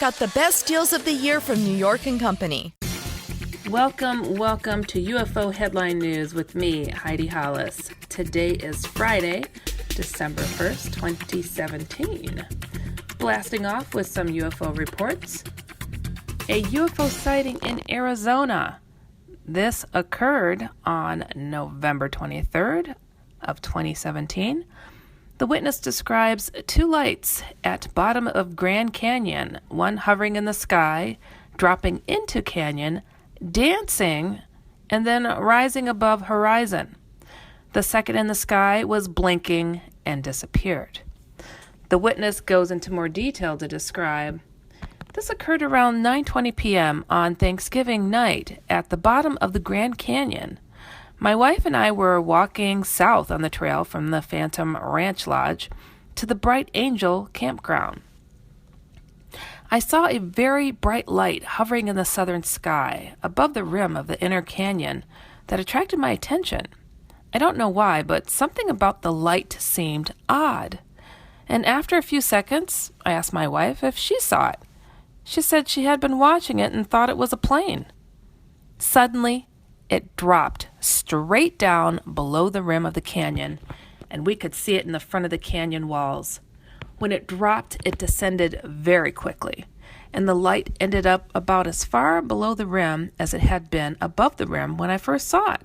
Got the best deals of the year from New York & Company. Welcome to UFO Headline News with me, Heidi Hollis. Today is Friday, December 1st, 2017. Blasting off with some UFO reports. A UFO sighting in Arizona. This occurred on November 23rd of 2017. The witness describes two lights at bottom of Grand Canyon, one hovering in the sky, dropping into canyon, dancing, and then rising above horizon. The second in the sky was blinking and disappeared. The witness goes into more detail to describe. This occurred around 9:20 p.m. on Thanksgiving night at the bottom of the Grand Canyon. My wife and I were walking south on the trail from the Phantom Ranch Lodge to the Bright Angel campground. I saw a very bright light hovering in the southern sky above the rim of the inner canyon that attracted my attention. I don't know why, but something about the light seemed odd. And after a few seconds, I asked my wife if she saw it. She said she had been watching it and thought it was a plane. Suddenly, it dropped straight down below the rim of the canyon, and we could see it in the front of the canyon walls. When it dropped, it descended very quickly, and the light ended up about as far below the rim as it had been above the rim when I first saw it.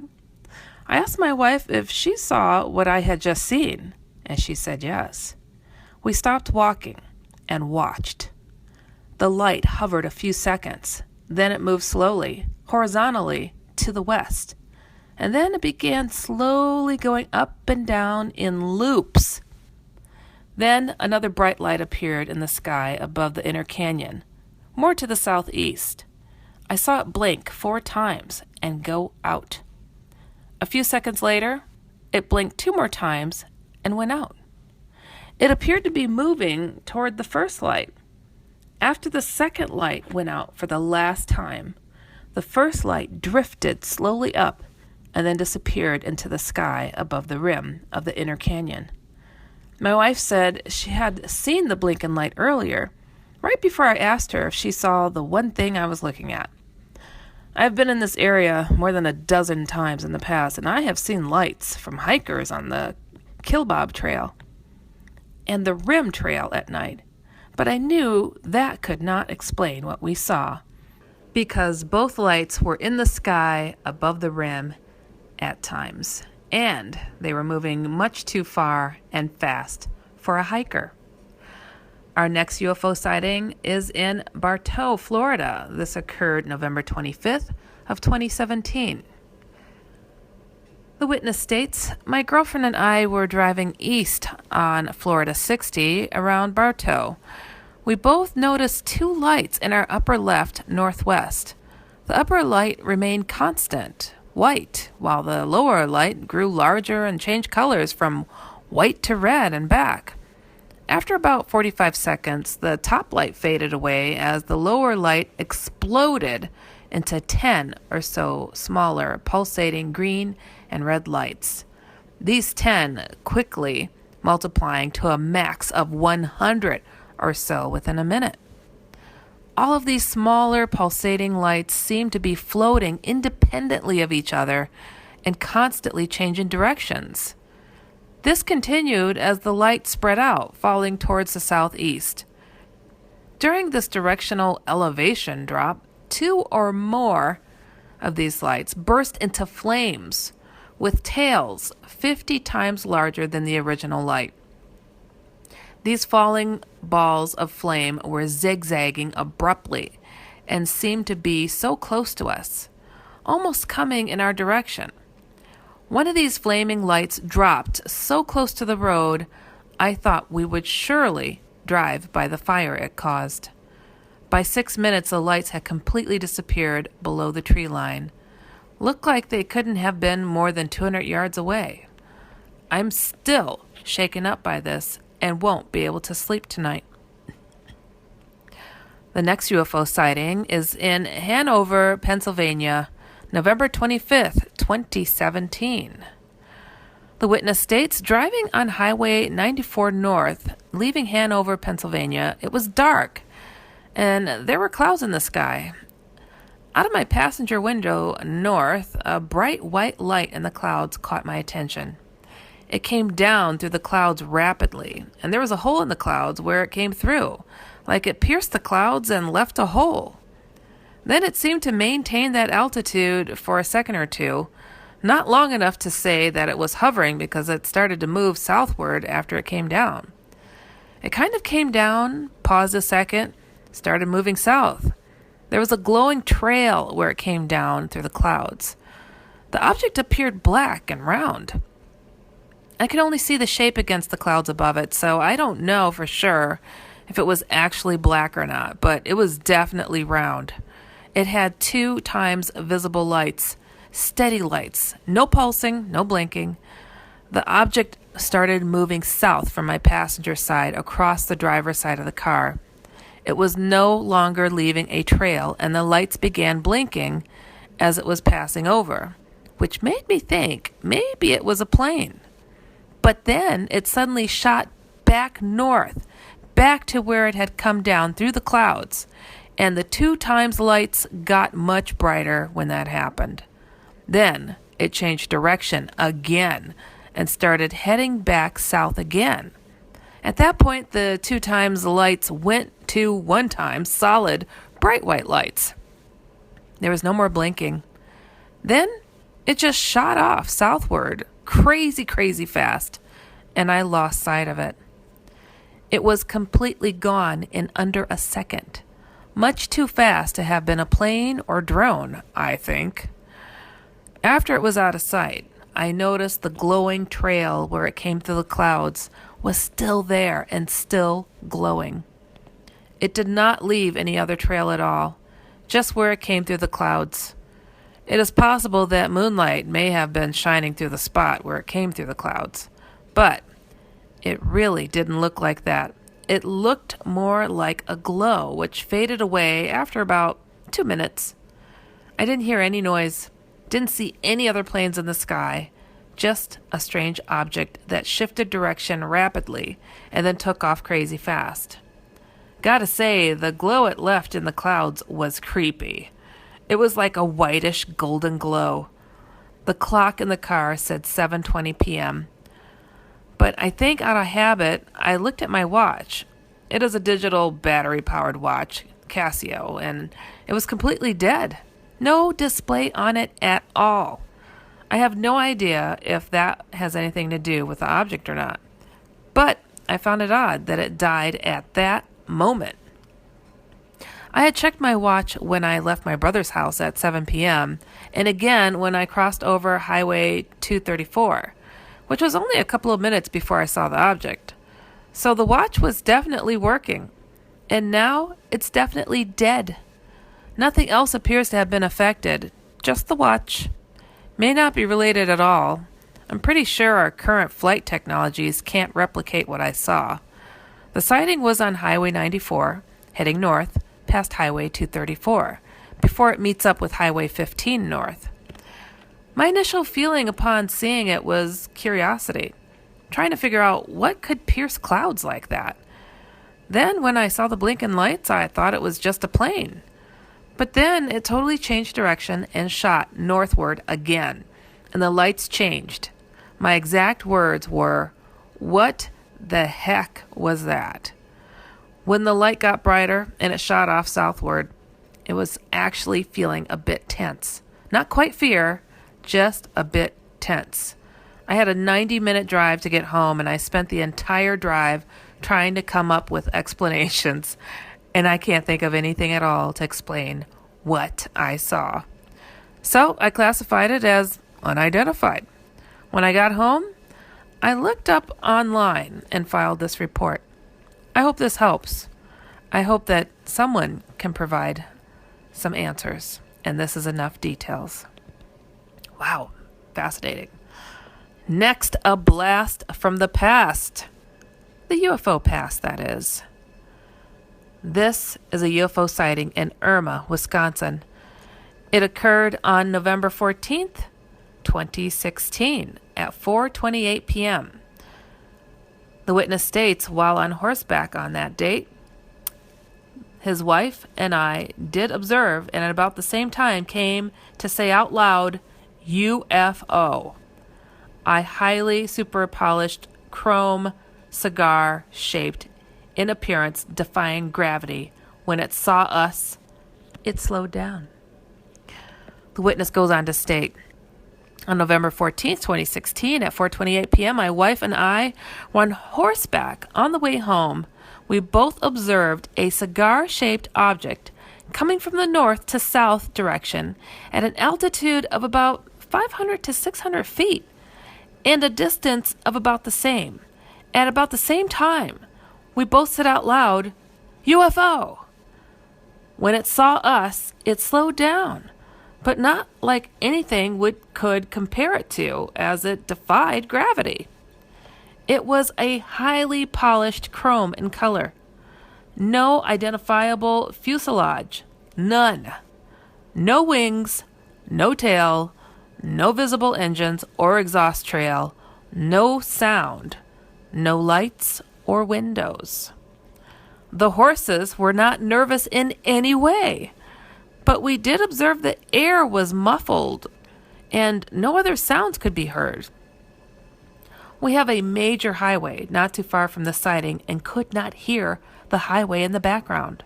I asked my wife if she saw what I had just seen, and she said yes. We stopped walking and watched. The light hovered a few seconds, then it moved slowly, horizontally, to the west, and then it began slowly going up and down in loops. Then another bright light appeared in the sky above the inner canyon, more to the southeast. I saw it blink 4 times and go out. A few seconds later, it blinked 2 more times and went out. It appeared to be moving toward the first light. After the second light went out for the last time, the first light drifted slowly up and then disappeared into the sky above the rim of the inner canyon. My wife said she had seen the blinking light earlier, right before I asked her if she saw the one thing I was looking at. I've been in this area more than a dozen times in the past, and I have seen lights from hikers on the Kilbob Trail and the Rim Trail at night, but I knew that could not explain what we saw, because both lights were in the sky above the rim at times, and they were moving much too far and fast for a hiker. Our next UFO sighting is in Bartow, Florida. This occurred November 25th of 2017. The witness states, my girlfriend and I were driving east on Florida 60 around Bartow. We both noticed 2 lights in our upper left northwest. The upper light remained constant, white, while the lower light grew larger and changed colors from white to red and back. After about 45 seconds, the top light faded away as the lower light exploded into 10 or so smaller pulsating green and red lights. These 10 quickly multiplying to a max of 100 or so within a minute. All of these smaller pulsating lights seem to be floating independently of each other and constantly changing directions. This continued as the light spread out, falling towards the southeast. During this directional elevation drop, 2 or more of these lights burst into flames with tails 50 times larger than the original light. These falling balls of flame were zigzagging abruptly and seemed to be so close to us, almost coming in our direction. One of these flaming lights dropped so close to the road, I thought we would surely drive by the fire it caused. By 6 minutes, the lights had completely disappeared below the tree line. Looked like they couldn't have been more than 200 yards away. I'm still shaken up by this and won't be able to sleep tonight. The next UFO sighting is in Hanover, Pennsylvania, November 25th, 2017. The witness states, driving on Highway 94 North, leaving Hanover, Pennsylvania, it was dark, and there were clouds in the sky. Out of my passenger window north, a bright white light in the clouds caught my attention. It came down through the clouds rapidly, and there was a hole in the clouds where it came through, like it pierced the clouds and left a hole. Then it seemed to maintain that altitude for a second or two, not long enough to say that it was hovering because it started to move southward after it came down. It kind of came down, paused a second, started moving south. There was a glowing trail where it came down through the clouds. The object appeared black and round. I could only see the shape against the clouds above it, so I don't know for sure if it was actually black or not, but it was definitely round. It had 2 times visible lights, steady lights, no pulsing, no blinking. The object started moving south from my passenger side across the driver's side of the car. It was no longer leaving a trail, and the lights began blinking as it was passing over, which made me think maybe it was a plane. But then it suddenly shot back north, back to where it had come down through the clouds, and the 2 times lights got much brighter when that happened. Then it changed direction again and started heading back south again. At that point, the 2 times lights went to 1 time solid, bright white lights. There was no more blinking. Then it just shot off southward, crazy fast, and I lost sight of it. It was completely gone in under a second. Much too fast to have been a plane or drone, I think. After it was out of sight, I noticed the glowing trail where it came through the clouds was still there and still glowing. It did not leave any other trail at all, just where it came through the clouds. It is possible that moonlight may have been shining through the spot where it came through the clouds, but it really didn't look like that. It looked more like a glow, which faded away after about 2 minutes. I didn't hear any noise, didn't see any other planes in the sky, just a strange object that shifted direction rapidly and then took off crazy fast. Gotta say, the glow it left in the clouds was creepy. It was like a whitish golden glow. The clock in the car said 7:20 p.m. But I think out of habit, I looked at my watch. It is a digital battery-powered watch, Casio, and it was completely dead. No display on it at all. I have no idea if that has anything to do with the object or not. But I found it odd that it died at that moment. I had checked my watch when I left my brother's house at 7 p.m. and again when I crossed over Highway 234, which was only a couple of minutes before I saw the object. So the watch was definitely working, and now it's definitely dead. Nothing else appears to have been affected, just the watch. May not be related at all. I'm pretty sure our current flight technologies can't replicate what I saw. The sighting was on Highway 94, heading north, past Highway 234, before it meets up with Highway 15 north. My initial feeling upon seeing it was curiosity, trying to figure out what could pierce clouds like that. Then when I saw the blinking lights, I thought it was just a plane. But then it totally changed direction and shot northward again, and the lights changed. My exact words were, "What the heck was that?" When the light got brighter and it shot off southward, it was actually feeling a bit tense. Not quite fear, just a bit tense. I had a 90-minute drive to get home, and I spent the entire drive trying to come up with explanations, and I can't think of anything at all to explain what I saw. So I classified it as unidentified. When I got home, I looked up online and filed this report. I hope this helps. I hope that someone can provide some answers, and this is enough details. Wow, fascinating. Next, a blast from the past. The UFO past, that is. This is a UFO sighting in Irma, Wisconsin. It occurred on November 14th, 2016 at 4:28 p.m. The witness states while on horseback on that date, his wife and I did observe, and at about the same time came to say out loud, UFO. A highly super polished chrome cigar shaped in appearance, defying gravity. When it saw us, it slowed down. The witness goes on to state, on November 14th, 2016, at 4:28 p.m., my wife and I were on horseback on the way home. We both observed a cigar-shaped object coming from the north to south direction at an altitude of about 500 to 600 feet and a distance of about the same. At about the same time, we both said out loud, UFO. When it saw us, it slowed down, but not like anything we could compare it to, as it defied gravity. It was a highly polished chrome in color. No identifiable fuselage. None. No wings, no tail, no visible engines or exhaust trail, no sound, no lights or windows. The horses were not nervous in any way, but we did observe the air was muffled and no other sounds could be heard. We have a major highway not too far from the sighting and could not hear the highway in the background.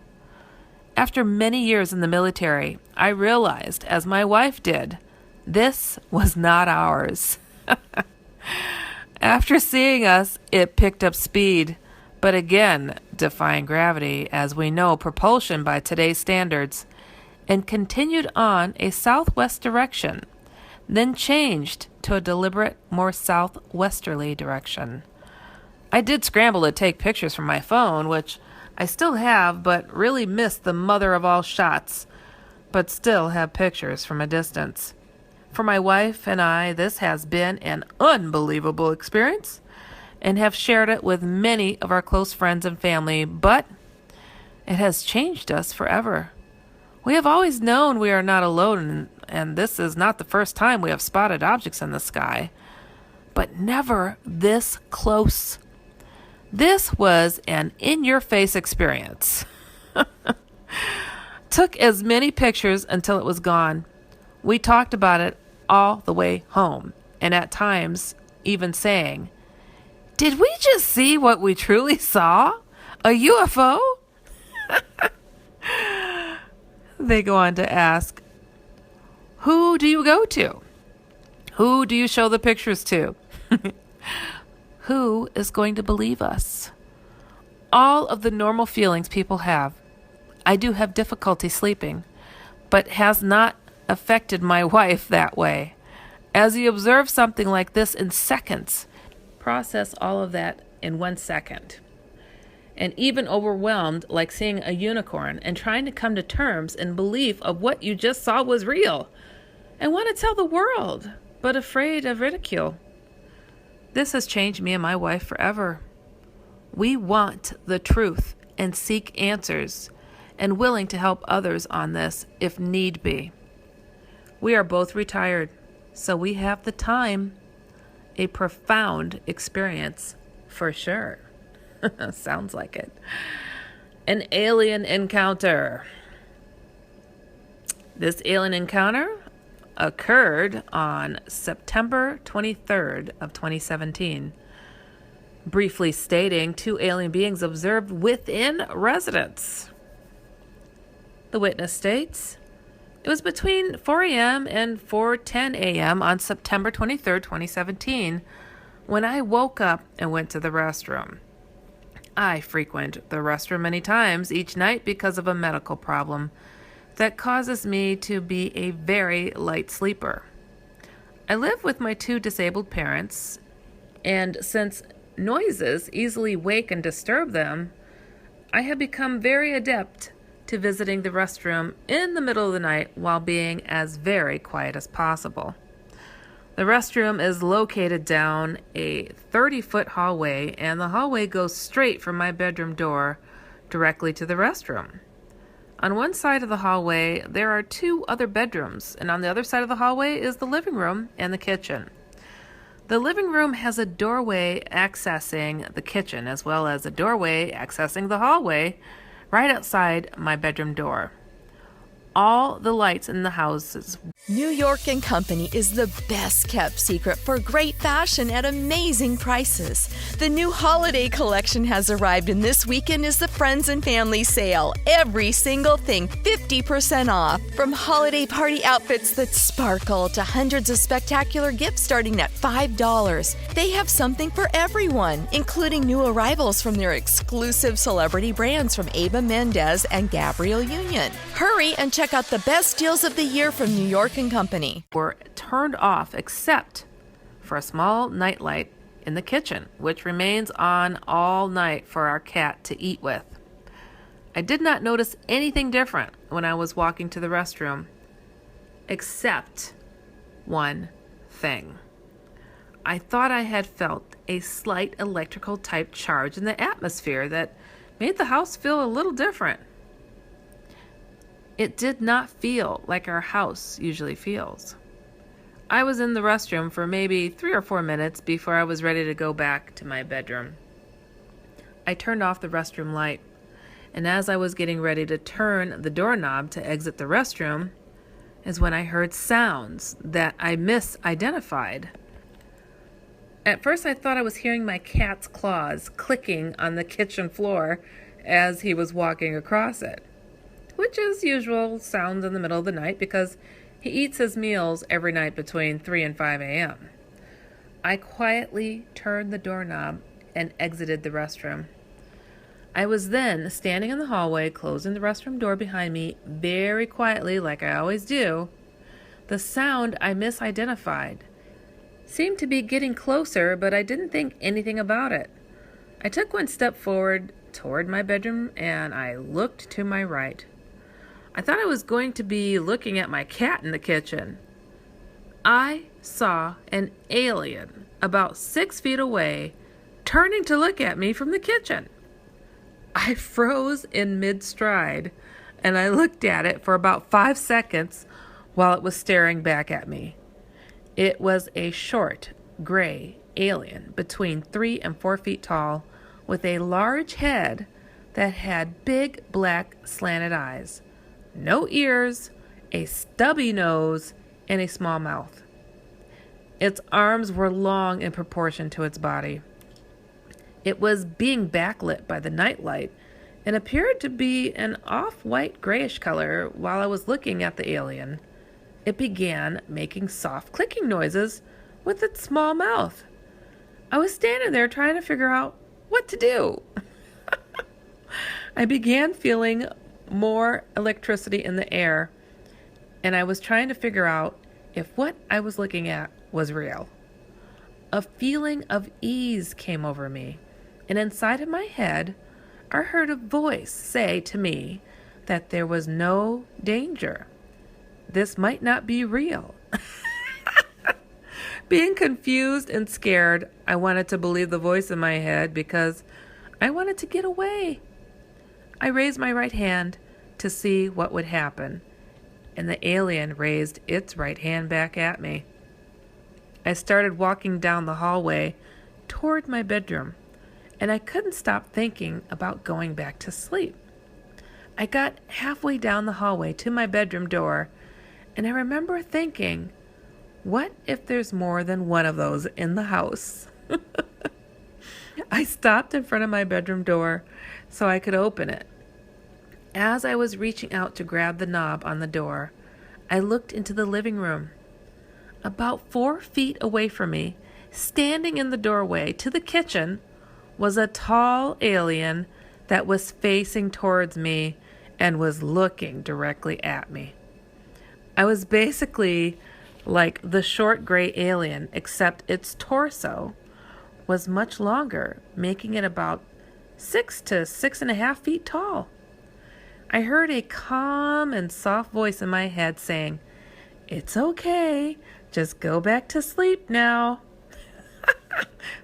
After many years in the military, I realized, as my wife did, this was not ours. After seeing us, it picked up speed, but again, defying gravity, as we know propulsion by today's standards, and continued on a southwest direction, then changed to a deliberate, more southwesterly direction. I did scramble to take pictures from my phone, which I still have, but really missed the mother of all shots, but still have pictures from a distance. For my wife and I, this has been an unbelievable experience, and have shared it with many of our close friends and family, but it has changed us forever. We have always known we are not alone, and this is not the first time we have spotted objects in the sky, but never this close. This was an in-your-face experience. Took as many pictures until it was gone. We talked about it all the way home, and at times even saying, "Did we just see what we truly saw? A UFO?" They go on to ask, who do you go to? Who do you show the pictures to? Who is going to believe us? All of the normal feelings people have. I do have difficulty sleeping, but has not affected my wife that way. As you observe something like this in seconds, process all of that in 1 second. And even overwhelmed, like seeing a unicorn and trying to come to terms in belief of what you just saw was real, and want to tell the world, but afraid of ridicule. This has changed me and my wife forever. We want the truth and seek answers, and willing to help others on this if need be. We are both retired, so we have the time. A profound experience for sure. Sounds like it. An alien encounter. This alien encounter occurred on September 23rd of 2017. Briefly stating, 2 alien beings observed within residence. The witness states, it was between 4 a.m. and 4:10 a.m. on September 23rd, 2017, when I woke up and went to the restroom. I frequent the restroom many times each night because of a medical problem that causes me to be a very light sleeper. I live with my 2 disabled parents, and since noises easily wake and disturb them, I have become very adept to visiting the restroom in the middle of the night while being as very quiet as possible. The restroom is located down a 30-foot hallway, and the hallway goes straight from my bedroom door directly to the restroom. On one side of the hallway, there are 2 other bedrooms, and on the other side of the hallway is the living room and the kitchen. The living room has a doorway accessing the kitchen, as well as a doorway accessing the hallway right outside my bedroom door. All the lights in the houses. New York and Company is the best kept secret for great fashion at amazing prices. The new holiday collection has arrived, and this weekend is the Friends and Family sale. Every single thing 50% off. From holiday party outfits that sparkle to hundreds of spectacular gifts starting at $5. They have something for everyone, including new arrivals from their exclusive celebrity brands from Eva Mendes and Gabrielle Union. Hurry and check out the best deals of the year from New York and Company. Were turned off except for a small nightlight in the kitchen, which remains on all night for our cat to eat with. I did not notice anything different when I was walking to the restroom, except one thing. I thought I had felt a slight electrical type charge in the atmosphere that made the house feel a little different. It did not feel like our house usually feels. I was in the restroom for maybe 3 or 4 minutes before I was ready to go back to my bedroom. I turned off the restroom light, and as I was getting ready to turn the doorknob to exit the restroom is when I heard sounds that I misidentified. At first I thought I was hearing my cat's claws clicking on the kitchen floor as he was walking across it, which is usual sounds in the middle of the night because he eats his meals every night between 3 and 5 a.m. I quietly turned the doorknob and exited the restroom. I was then standing in the hallway, closing the restroom door behind me very quietly like I always do. The sound I misidentified seemed to be getting closer, but I didn't think anything about it. I took one step forward toward my bedroom and I looked to my right. I thought I was going to be looking at my cat in the kitchen. I saw an alien about 6 feet away turning to look at me from the kitchen. I froze in mid-stride and I looked at it for about 5 seconds while it was staring back at me. It was a short, gray alien between 3 and 4 feet tall with a large head that had big black slanted eyes, no ears, a stubby nose, and a small mouth. Its arms were long in proportion to its body. It was being backlit by the nightlight and appeared to be an off-white grayish color. While I was looking at the alien, it began making soft clicking noises with its small mouth. I was standing there trying to figure out what to do. I began feeling more electricity in the air, and I was trying to figure out if what I was looking at was real. A feeling of ease came over me, and inside of my head, I heard a voice say to me that there was no danger. This might not be real. Being confused and scared, I wanted to believe the voice in my head because I wanted to get away. I raised my right hand to see what would happen, and the alien raised its right hand back at me. I started walking down the hallway toward my bedroom, and I couldn't stop thinking about going back to sleep. I got halfway down the hallway to my bedroom door, and I remember thinking, what if there's more than one of those in the house? I stopped in front of my bedroom door so I could open it. As I was reaching out to grab the knob on the door, I looked into the living room. About 4 feet away from me, standing in the doorway to the kitchen, was a tall alien that was facing towards me and was looking directly at me. I was basically like the short gray alien, except its torso was much longer, making it about 6 to 6.5 feet tall. I heard a calm and soft voice in my head saying, "It's okay, just go back to sleep now."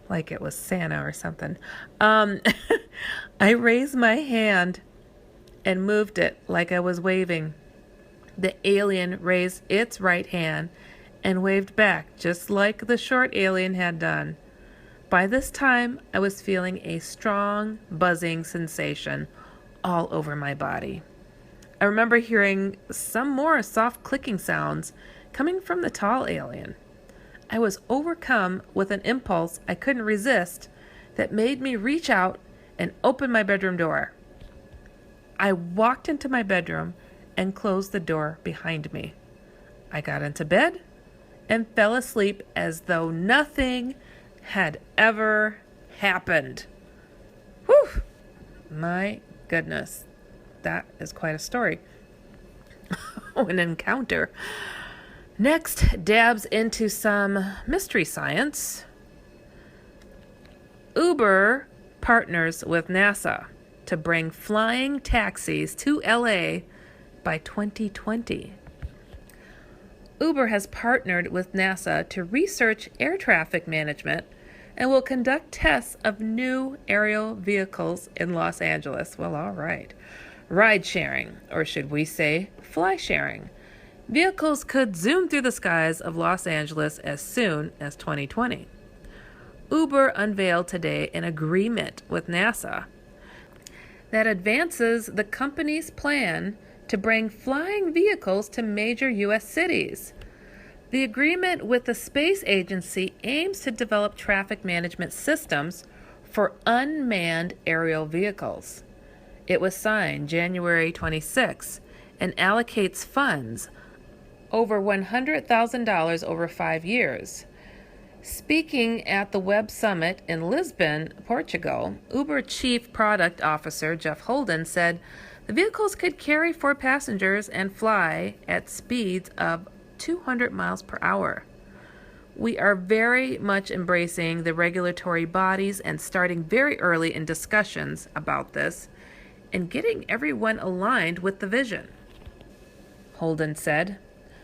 Like it was Santa or something. I raised my hand and moved it like I was waving. The alien raised its right hand and waved back just like the short alien had done. By this time, I was feeling a strong buzzing sensation all over my body. I remember hearing some more soft clicking sounds coming from the tall alien. I was overcome with an impulse I couldn't resist that made me reach out and open my bedroom door. I walked into my bedroom and closed the door behind me. I got into bed and fell asleep as though nothing had ever happened. Whew! My goodness, that is quite a story. An encounter. Next, dabs into some mystery science. Uber partners with NASA to bring flying taxis to LA by 2020. Uber has partnered with NASA to research air traffic management and will conduct tests of new aerial vehicles in Los Angeles. Well, all right. Ride sharing, or should we say fly sharing. Vehicles could zoom through the skies of Los Angeles as soon as 2020. Uber unveiled today an agreement with NASA that advances the company's plan to bring flying vehicles to major U.S. cities. The agreement with the space agency aims to develop traffic management systems for unmanned aerial vehicles. It was signed January 26 and allocates funds over $100,000 over 5 years. Speaking at the Web Summit in Lisbon, Portugal, Uber Chief Product Officer Jeff Holden said the vehicles could carry 4 passengers and fly at speeds of 200 miles per hour. We are very much embracing the regulatory bodies and starting very early in discussions about this and getting everyone aligned with the vision, Holden said.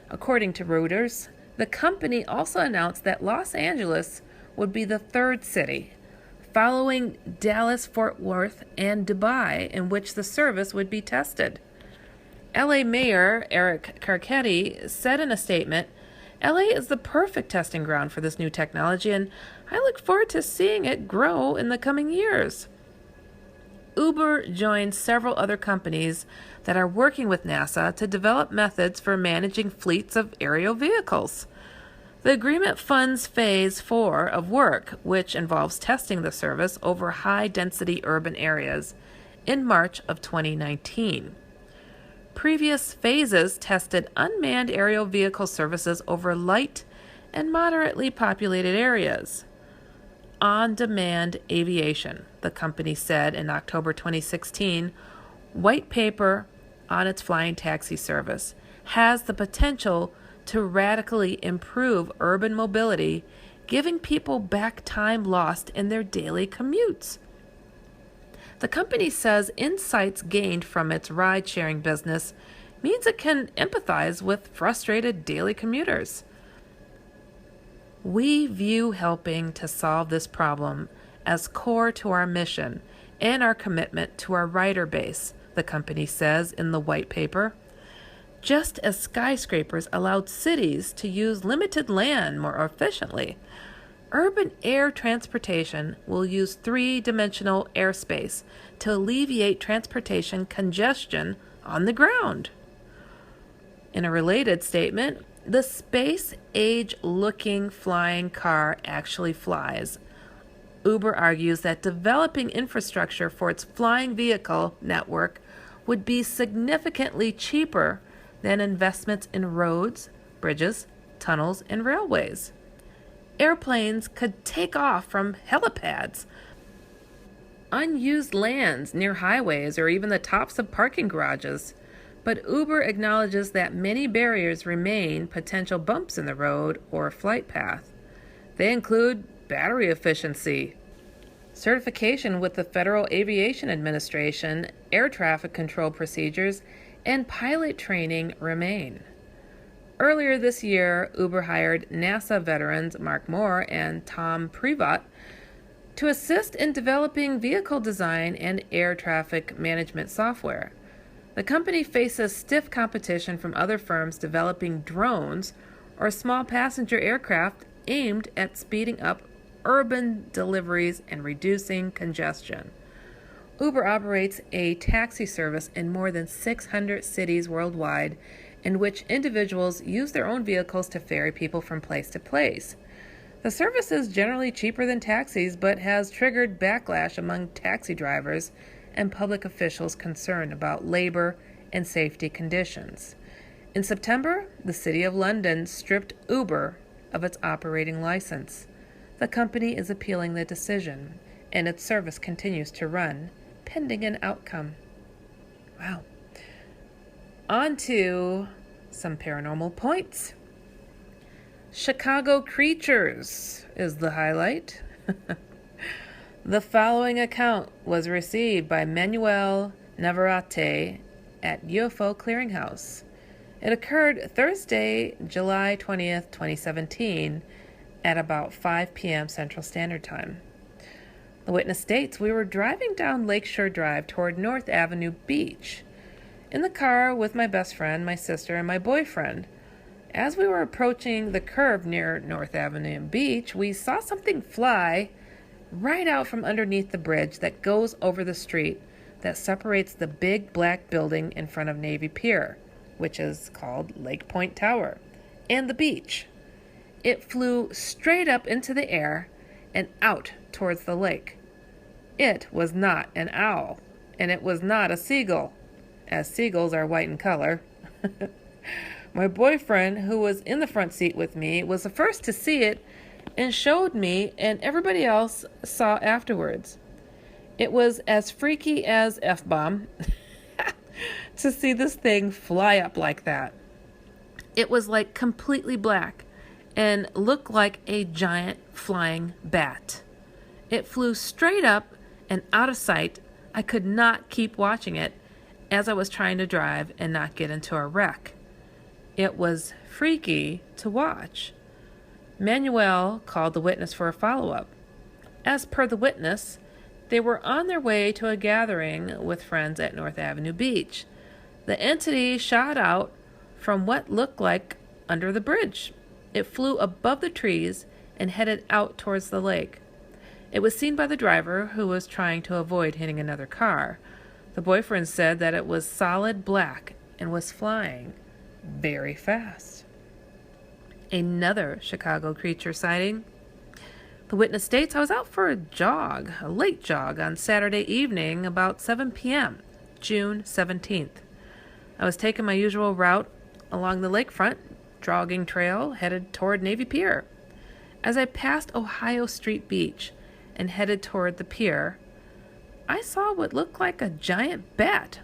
According to Reuters, the company also announced that Los Angeles would be the 3rd city, following Dallas, Fort Worth, and Dubai, in which the service would be tested. LA Mayor Eric Garcetti said in a statement, LA is the perfect testing ground for this new technology, and I look forward to seeing it grow in the coming years. Uber joins several other companies that are working with NASA to develop methods for managing fleets of aerial vehicles. The agreement funds Phase 4 of work, which involves testing the service over high-density urban areas in March of 2019. Previous phases tested unmanned aerial vehicle services over light and moderately populated areas. On-demand aviation, the company said in October 2016, white paper on its flying taxi service, has the potential to radically improve urban mobility, giving people back time lost in their daily commutes. The company says insights gained from its ride-sharing business means it can empathize with frustrated daily commuters. We view helping to solve this problem as core to our mission and our commitment to our rider base, the company says in the white paper. Just as skyscrapers allowed cities to use limited land more efficiently, urban air transportation will use 3-dimensional airspace to alleviate transportation congestion on the ground. In a related statement, the space-age-looking flying car actually flies. Uber argues that developing infrastructure for its flying vehicle network would be significantly cheaper than investments in roads, bridges, tunnels, and railways. Airplanes could take off from helipads, unused lands near highways, or even the tops of parking garages. But Uber acknowledges that many barriers remain potential bumps in the road or flight path. They include battery efficiency, certification with the Federal Aviation Administration, air traffic control procedures, and pilot training remain. Earlier this year, Uber hired NASA veterans Mark Moore and Tom Privat to assist in developing vehicle design and air traffic management software. The company faces stiff competition from other firms developing drones or small passenger aircraft aimed at speeding up urban deliveries and reducing congestion. Uber operates a taxi service in more than 600 cities worldwide, in which individuals use their own vehicles to ferry people from place to place. The service is generally cheaper than taxis, but has triggered backlash among taxi drivers and public officials concerned about labor and safety conditions. In September, the City of London stripped Uber of its operating license. The company is appealing the decision, and its service continues to run, pending an outcome. Wow. On to some paranormal points. Chicago creatures is the highlight. The following account was received by Manuel Navarrete at UFO Clearinghouse. It occurred Thursday, July 20th, 2017, at about 5 p.m. Central Standard Time. The witness states, "We were driving down Lakeshore Drive toward North Avenue Beach in the car with my best friend, my sister, and my boyfriend. As we were approaching the curve near North Avenue Beach, we saw something fly right out from underneath the bridge that goes over the street that separates the big black building in front of Navy Pier, which is called Lake Point Tower, and the beach. It flew straight up into the air and out towards the lake. It was not an owl, and it was not a seagull, as seagulls are white in color. My boyfriend, who was in the front seat with me, was the first to see it and showed me, and everybody else saw afterwards. It was as freaky as F-bomb to see this thing fly up like that. It was like completely black and looked like a giant flying bat. It flew straight up and out of sight. I could not keep watching it as I was trying to drive and not get into a wreck. It was freaky to watch." Manuel called the witness for a follow-up. As per the witness, they were on their way to a gathering with friends at North Avenue Beach. The entity shot out from what looked like under the bridge. It flew above the trees and headed out towards the lake. It was seen by the driver, who was trying to avoid hitting another car. The boyfriend said that it was solid black and was flying very fast. Another Chicago creature sighting. The witness states, "I was out for a late jog on Saturday evening about 7 p.m., June 17th. I was taking my usual route along the lakefront jogging trail headed toward Navy Pier. As I passed Ohio Street Beach and headed toward the pier, I saw what looked like a giant bat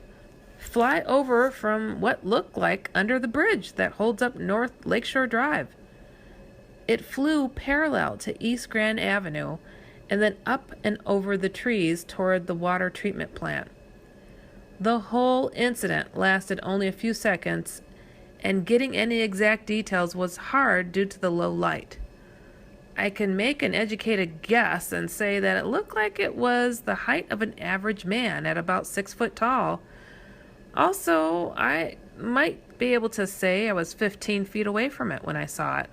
fly over from what looked like under the bridge that holds up North Lakeshore Drive. It flew parallel to East Grand Avenue and then up and over the trees toward the water treatment plant. The whole incident lasted only a few seconds, and getting any exact details was hard due to the low light. I can make an educated guess and say that it looked like it was the height of an average man at about 6 foot tall. Also, I might be able to say I was 15 feet away from it when I saw it.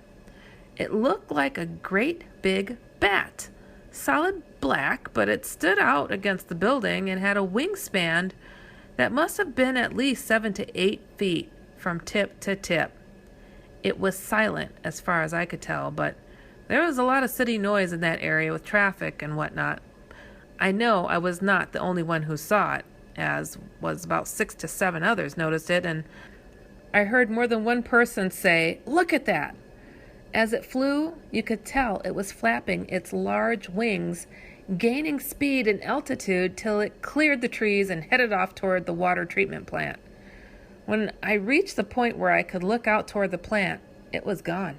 It looked like a great big bat, solid black, but it stood out against the building and had a wingspan that must have been at least 7 to 8 feet from tip to tip. It was silent as far as I could tell, but there was a lot of city noise in that area with traffic and whatnot. I know I was not the only one who saw it, as was about 6 to 7 others noticed it, and I heard more than one person say, "Look at that." As it flew, you could tell it was flapping its large wings, gaining speed and altitude till it cleared the trees and headed off toward the water treatment plant. When I reached the point where I could look out toward the plant, it was gone.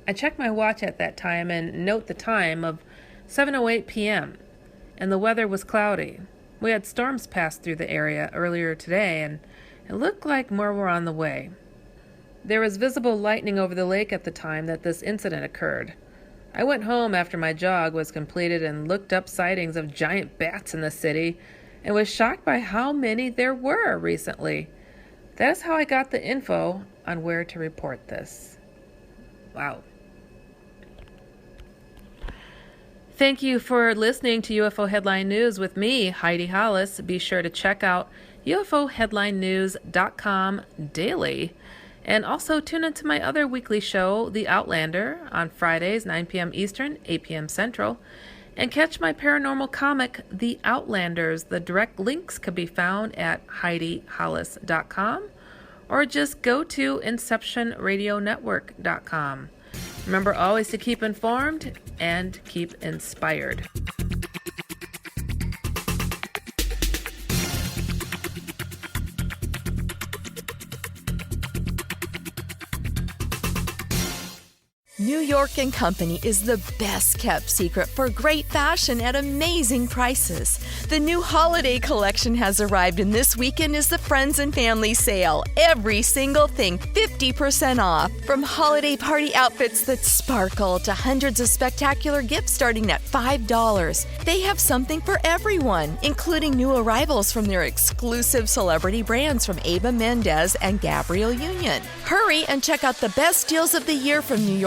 I checked my watch at that time and note the time of 7:08 p.m., and the weather was cloudy. We had storms pass through the area earlier today, and it looked like more were on the way. There was visible lightning over the lake at the time that this incident occurred. I went home after my jog was completed and looked up sightings of giant bats in the city and was shocked by how many there were recently. That is how I got the info on where to report this. Wow. Thank you for listening to UFO Headline News with me, Heidi Hollis. Be sure to check out UFOHeadlineNews.com daily. And also tune into my other weekly show, The Outlander, on Fridays, 9 p.m. Eastern, 8 p.m. Central. And catch my paranormal comic, The Outlanders. The direct links can be found at HeidiHollis.com or just go to InceptionRadioNetwork.com. Remember always to keep informed and keep inspired. New York & Company is the best kept secret for great fashion at amazing prices. The new holiday collection has arrived, and this weekend is the Friends and Family Sale. Every single thing 50% off. From holiday party outfits that sparkle to hundreds of spectacular gifts starting at $5. They have something for everyone, including new arrivals from their exclusive celebrity brands from Eva Mendes and Gabrielle Union. Hurry and check out the best deals of the year from New York